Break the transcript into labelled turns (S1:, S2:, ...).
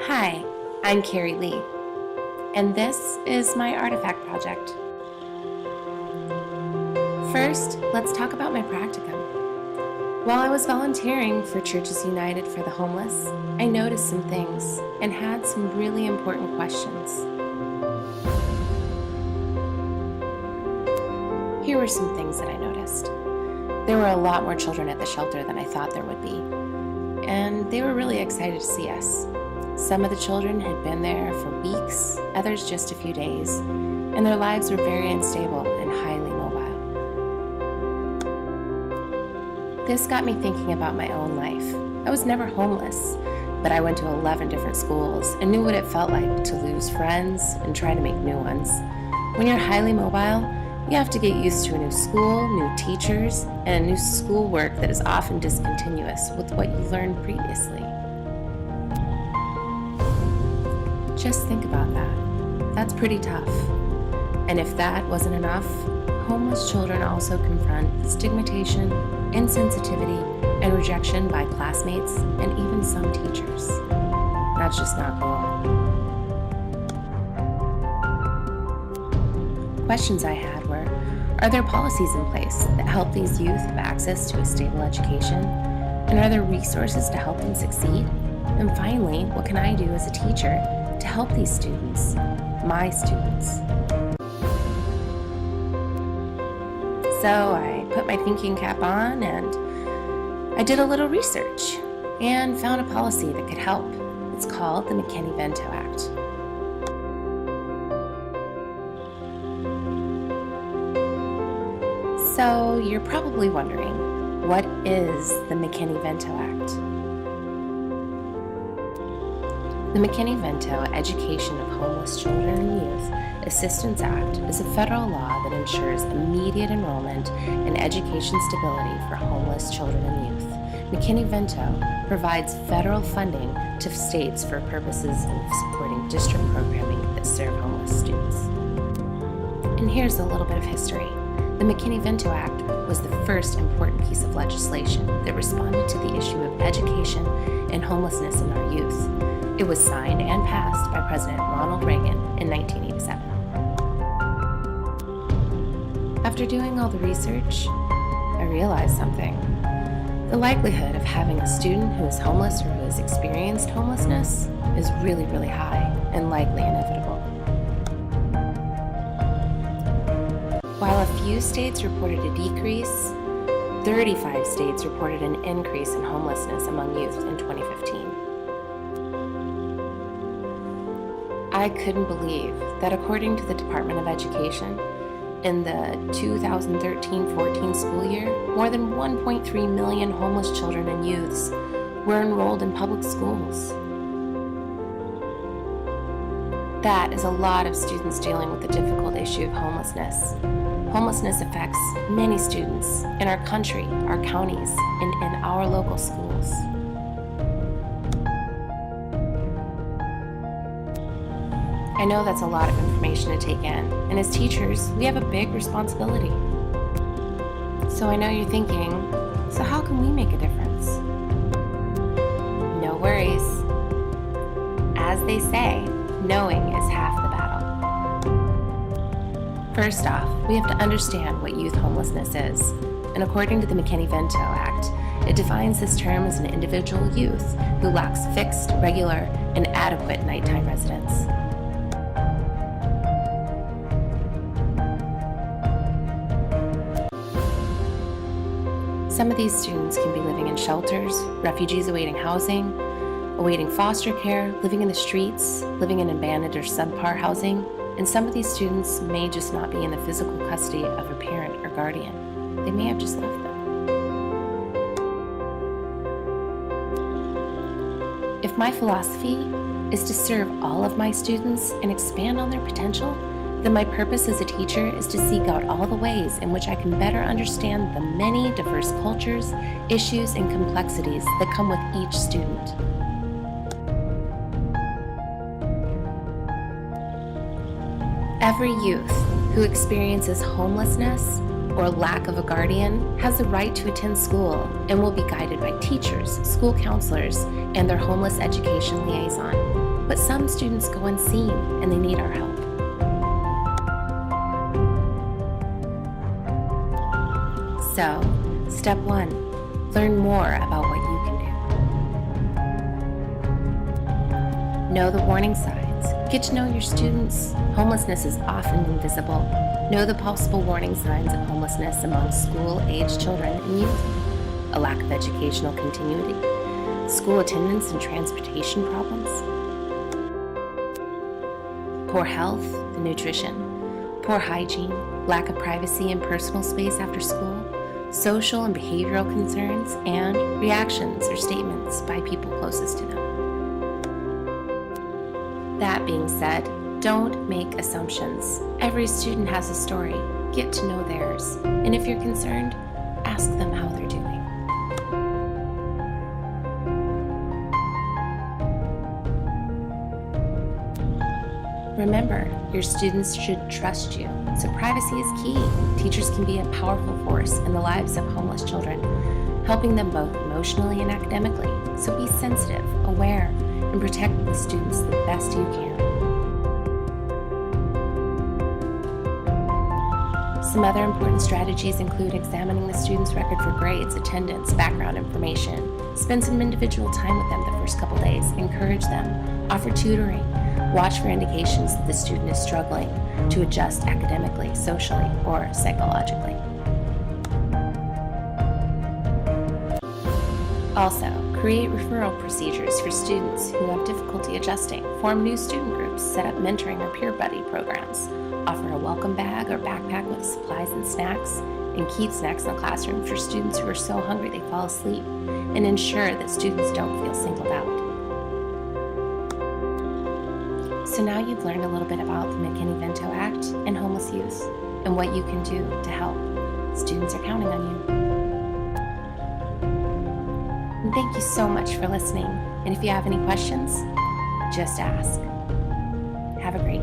S1: Hi, I'm Carrie Lee, and this is my artifact project. First, let's talk about my practicum. While I was volunteering for Churches United for the Homeless, I noticed some things and had some really important questions. Here were some things that I noticed. There were a lot more children at the shelter than I thought there would be, and they were really excited to see us. Some of the children had been there for weeks, others just a few days, and their lives were very unstable and highly mobile. This got me thinking about my own life. I was never homeless, but I went to 11 different schools and knew what it felt like to lose friends and try to make new ones. When you're highly mobile, you have to get used to a new school, new teachers, and a new schoolwork that is often discontinuous with what you learned previously. Just think about that. That's pretty tough. And if that wasn't enough, homeless children also confront stigmatization, insensitivity, and rejection by classmates and even some teachers. That's just not cool. Questions I had were, are there policies in place that help these youth have access to a stable education? And are there resources to help them succeed? And finally, what can I do as a teacher to help these students, my students? So I put my thinking cap on and I did a little research and found a policy that could help. It's called the McKinney-Vento Act. So you're probably wondering, what is the McKinney-Vento Act? The McKinney-Vento Education of Homeless Children and Youth Assistance Act is a federal law that ensures immediate enrollment and education stability for homeless children and youth. McKinney-Vento provides federal funding to states for purposes of supporting district programming that serve homeless students. And here's a little bit of history. The McKinney-Vento Act was the first important piece of legislation that responded to the issue of education and homelessness in our youth. It was signed and passed by President Ronald Reagan in 1987. After doing all the research, I realized something. The likelihood of having a student who is homeless or who has experienced homelessness is really, really high and likely inevitable. While a few states reported a decrease, 35 states reported an increase in homelessness among youth in 2015. I couldn't believe that according to the Department of Education, in the 2013-14 school year, more than 1.3 million homeless children and youths were enrolled in public schools. That is a lot of students dealing with the difficult issue of homelessness. Homelessness affects many students in our country, our counties, and in our local schools. I know that's a lot of information to take in, and as teachers, we have a big responsibility. So I know you're thinking, so how can we make a difference? No worries. As they say, knowing is half the battle. First off, we have to understand what youth homelessness is, and according to the McKinney-Vento Act, it defines this term as an individual youth who lacks fixed, regular, and adequate nighttime residence. Some of these students can be living in shelters, refugees awaiting housing, awaiting foster care, living in the streets, living in abandoned or subpar housing, and some of these students may just not be in the physical custody of a parent or guardian. They may have just left them. If my philosophy is to serve all of my students and expand on their potential, then my purpose as a teacher is to seek out all the ways in which I can better understand the many diverse cultures, issues, and complexities that come with each student. Every youth who experiences homelessness or lack of a guardian has the right to attend school and will be guided by teachers, school counselors, and their homeless education liaison. but some students go unseen and they need our help. So, step 1, learn more about what you can do. Know the warning signs. Get to know your students. Homelessness is often invisible. Know the possible warning signs of homelessness among school-aged children and youth. A lack of educational continuity, school attendance and transportation problems, poor health and nutrition, poor hygiene, lack of privacy and personal space after school, social and behavioral concerns, and reactions or statements by people closest to them. That being said, don't make assumptions. Every student has a story. Get to know theirs. And if you're concerned, ask them how they're doing. Remember, your students should trust you, so privacy is key. Teachers can be a powerful force in the lives of homeless children, helping them both emotionally and academically. So be sensitive, aware, and protect the students the best you can. Some other important strategies include examining the student's record for grades, attendance, background information. Spend some individual time with them the first couple days. Encourage them. Offer tutoring. Watch for indications that the student is struggling to adjust academically, socially, or psychologically. Also, create referral procedures for students who have difficulty adjusting. Form new student groups. Set up mentoring or peer buddy programs. Offer a welcome bag or backpack with supplies and snacks, and keep snacks in the classroom for students who are so hungry they fall asleep, and ensure that students don't feel singled out. So now you've learned a little bit about the McKinney-Vento Act and homeless youth, and what you can do to help. Students are counting on you. And thank you so much for listening. And if you have any questions, just ask. Have a great day.